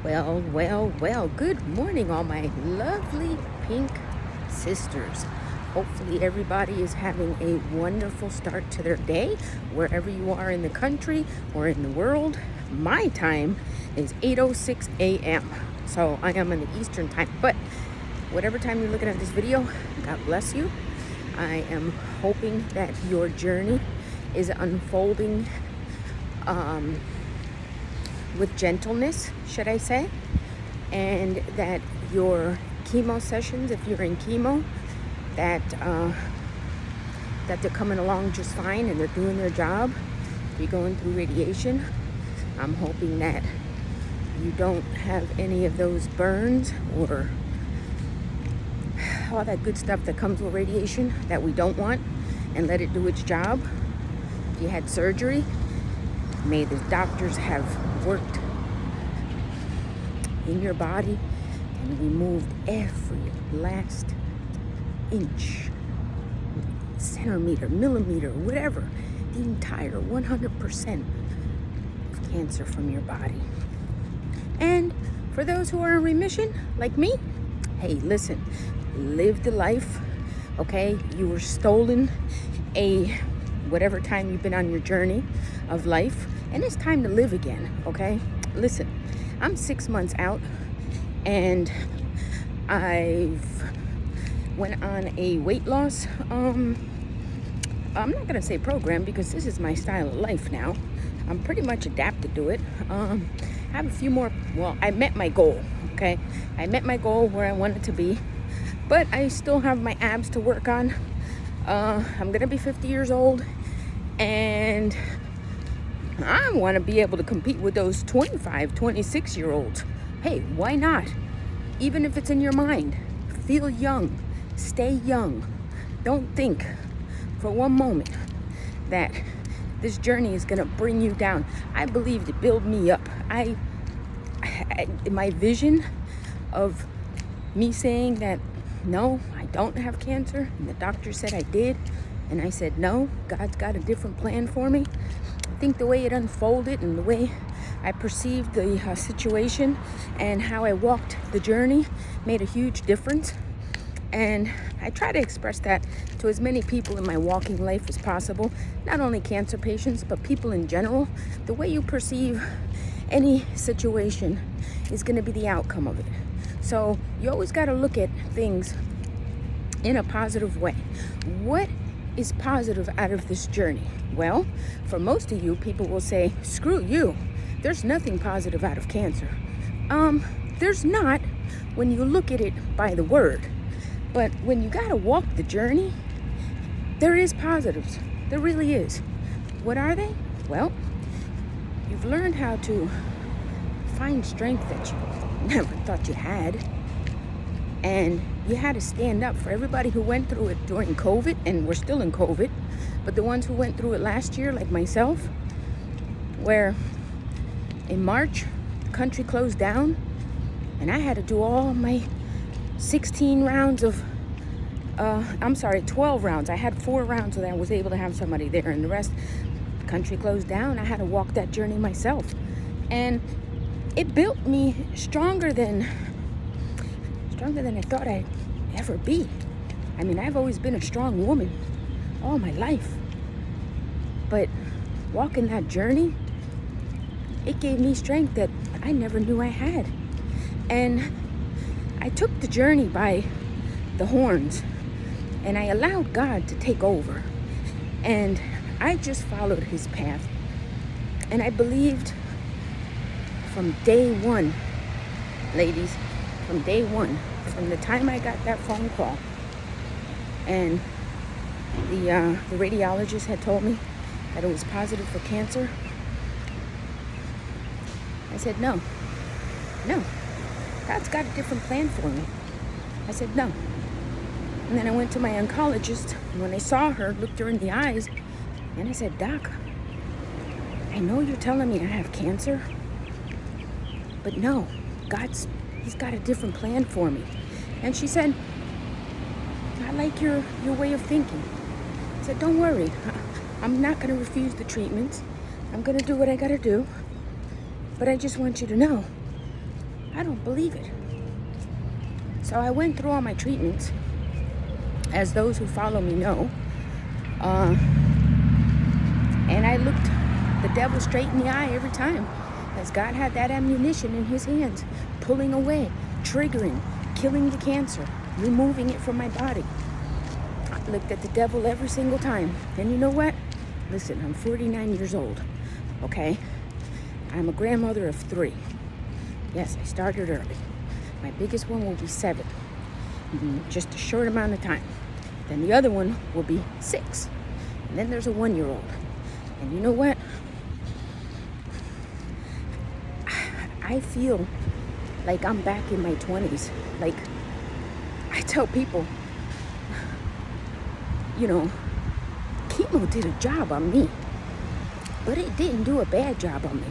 Well, well, well, good morning, all my lovely pink sisters. Hopefully, everybody is having a wonderful start to their day, wherever you are in the country or in the world. My time is 8:06 a.m., so I am in the Eastern time. But whatever time you're looking at this video, God bless you. I am hoping that your journey is unfolding with gentleness, should I say, and that your chemo sessions, if you're in chemo, that they're coming along just fine and they're doing their job. If you're going through radiation, I'm hoping that you don't have any of those burns or all that good stuff that comes with radiation that we don't want, and let it do its job. If you had surgery, may the doctors have worked in your body and removed every last inch, centimeter, millimeter, whatever, the entire 100% of cancer from your body. And for those who are in remission, like me, hey, listen, live the life, okay? You were stolen whatever time you've been on your journey of life, and it's time to live again, okay? Listen, I'm 6 months out, and I've went on a weight loss, I'm not gonna say program, because this is my style of life now. I'm pretty much adapted to it. I have a few more, well, I met my goal, okay? I met my goal where I wanted to be, but I still have my abs to work on. I'm gonna be 50 years old, and I want to be able to compete with those 25, 26-year-olds. Hey, why not? Even if it's in your mind, feel young, stay young. Don't think for one moment that this journey is going to bring you down. I believe to build me up. My vision of me saying that, no, I don't have cancer, and the doctor said I did, and I said, no, God's got a different plan for me. I think the way it unfolded and the way I perceived the situation and how I walked the journey made a huge difference. And I try to express that to as many people in my walking life as possible, not only cancer patients, but people in general. The way you perceive any situation is going to be the outcome of it. So you always got to look at things in a positive way. What is positive out of this journey? Well, for most of you, people will say, screw you. There's nothing positive out of cancer. There's not when you look at it by the word. But when you gotta walk the journey, there is positives. There really is. What are they? Well, you've learned how to find strength that you never thought you had. And you had to stand up for everybody who went through it during COVID, and we're still in COVID, but the ones who went through it last year, like myself, where in March, the country closed down, and I had to do all my 16 rounds of, 12 rounds. I had 4 rounds so that I was able to have somebody there, and the rest, the country closed down. I had to walk that journey myself. And it built me stronger than I thought I'd ever be. I mean, I've always been a strong woman all my life. But walking that journey, it gave me strength that I never knew I had. And I took the journey by the horns, and I allowed God to take over. And I just followed his path. And I believed from day one, ladies, from day one, from the time I got that phone call, and the radiologist had told me that it was positive for cancer, I said, no, God's got a different plan for me. I said, no. And then I went to my oncologist, and when I saw her, looked her in the eyes, and I said, Doc, I know you're telling me I have cancer, but no, he's got a different plan for me. And she said, I like your way of thinking. I said, don't worry, I'm not going to refuse the treatments. I'm going to do what I got to do. But I just want you to know I don't believe it. So I went through all my treatments, as those who follow me know, and I looked the devil straight in the eye every time, as God had that ammunition in his hands, pulling away, triggering, killing the cancer, removing it from my body. I looked at the devil every single time. And you know what? Listen, I'm 49 years old, okay? I'm a grandmother of 3. Yes, I started early. My biggest one will be 7 in just a short amount of time. Then the other one will be 6. And then there's a 1-year-old. And you know what? I feel like I'm back in my 20s. Like, I tell people, chemo did a job on me, but it didn't do a bad job on me.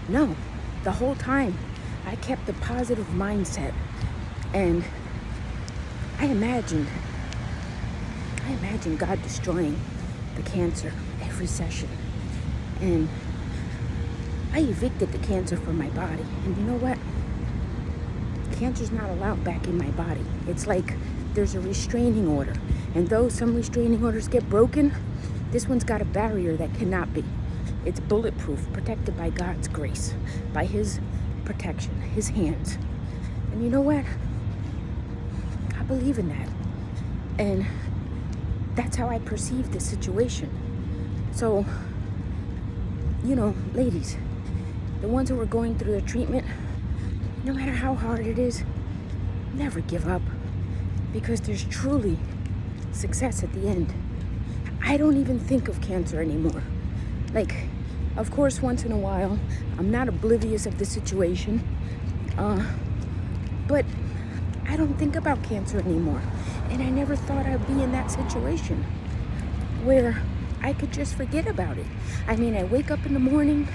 No, the whole time I kept a positive mindset, and I imagined God destroying the cancer every session, and I evicted the cancer from my body. And you know what? Cancer's not allowed back in my body. It's like there's a restraining order, and though some restraining orders get broken, this one's got a barrier that cannot be. It's bulletproof, protected by God's grace, by his protection, his hands. And you know what? I believe in that. And that's how I perceive this situation. So, ladies, the ones who are going through the treatment, no matter how hard it is, never give up, because there's truly success at the end. I don't even think of cancer anymore. Like, of course, once in a while, I'm not oblivious of the situation, but I don't think about cancer anymore. And I never thought I'd be in that situation where I could just forget about it. I mean, I wake up in the morning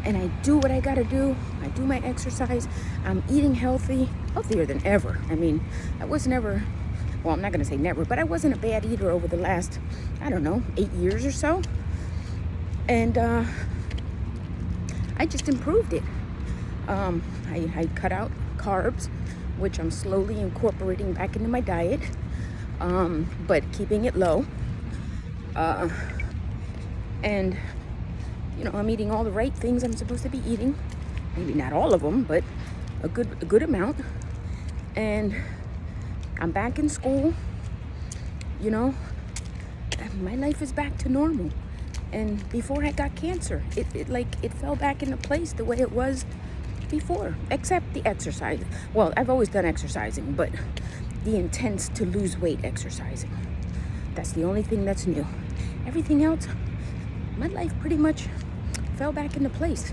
and I do what I gotta do. I do my exercise. I'm eating healthier than ever. I mean, I was never, well, I'm not gonna say never, but I wasn't a bad eater over the last, 8 years or so. And I just improved it. I cut out carbs, which I'm slowly incorporating back into my diet, but keeping it low. And I'm eating all the right things I'm supposed to be eating. Maybe not all of them, but a good amount. And I'm back in school. My life is back to normal. And before I got cancer, it fell back into place the way it was before, except the exercise. Well, I've always done exercising, but the intense to lose weight exercising. That's the only thing that's new. Everything else, my life pretty much fell back into place.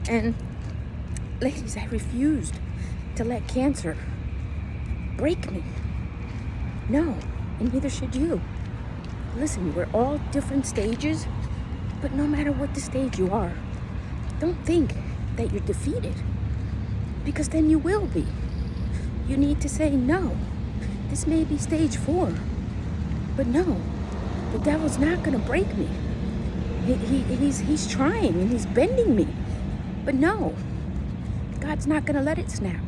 And ladies, I refused to let cancer break me. No, and neither should you. Listen, we're all different stages, but no matter what the stage you are, don't think that you're defeated, because then you will be. You need to say, no, this may be stage 4, but no, the devil's not going to break me. He's trying and he's bending me, but no, God's not going to let it snap.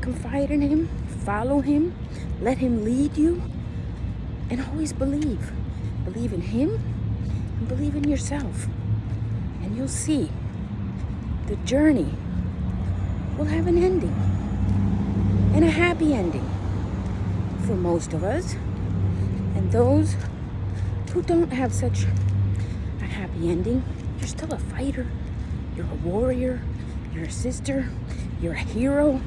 Confide in him, follow him, let him lead you, and always believe. Believe in him and believe in yourself, and you'll see the journey will have an ending, and a happy ending for most of us. And those who don't have such a happy ending, you're still a fighter, you're a warrior, you're a sister, you're a hero.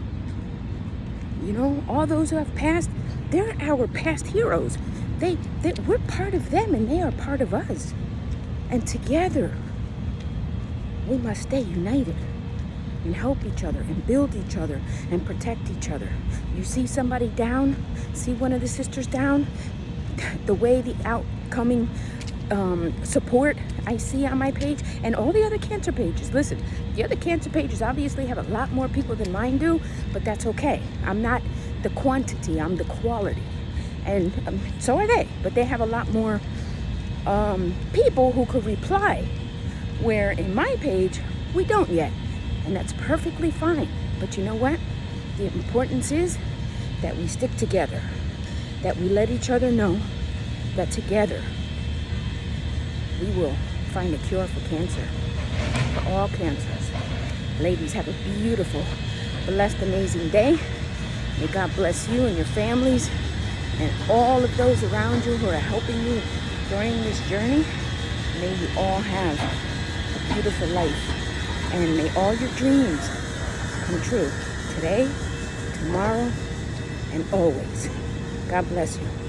All those who have passed, they're our past heroes. We're part of them, and they are part of us. And together, we must stay united and help each other and build each other and protect each other. You see somebody down, see one of the sisters down, the way the outcoming support I see on my page and all the other cancer pages. Listen, the other cancer pages obviously have a lot more people than mine do, but that's okay. I'm not the quantity, I'm the quality. And so are they, but they have a lot more people who could reply, where in my page, we don't yet. And that's perfectly fine. But you know what? The importance is that we stick together, that we let each other know that together we will find a cure for cancer, for all cancers. Ladies, have a beautiful, blessed, amazing day. May God bless you and your families and all of those around you who are helping you during this journey. May you all have a beautiful life, and may all your dreams come true today, tomorrow, and always. God bless you.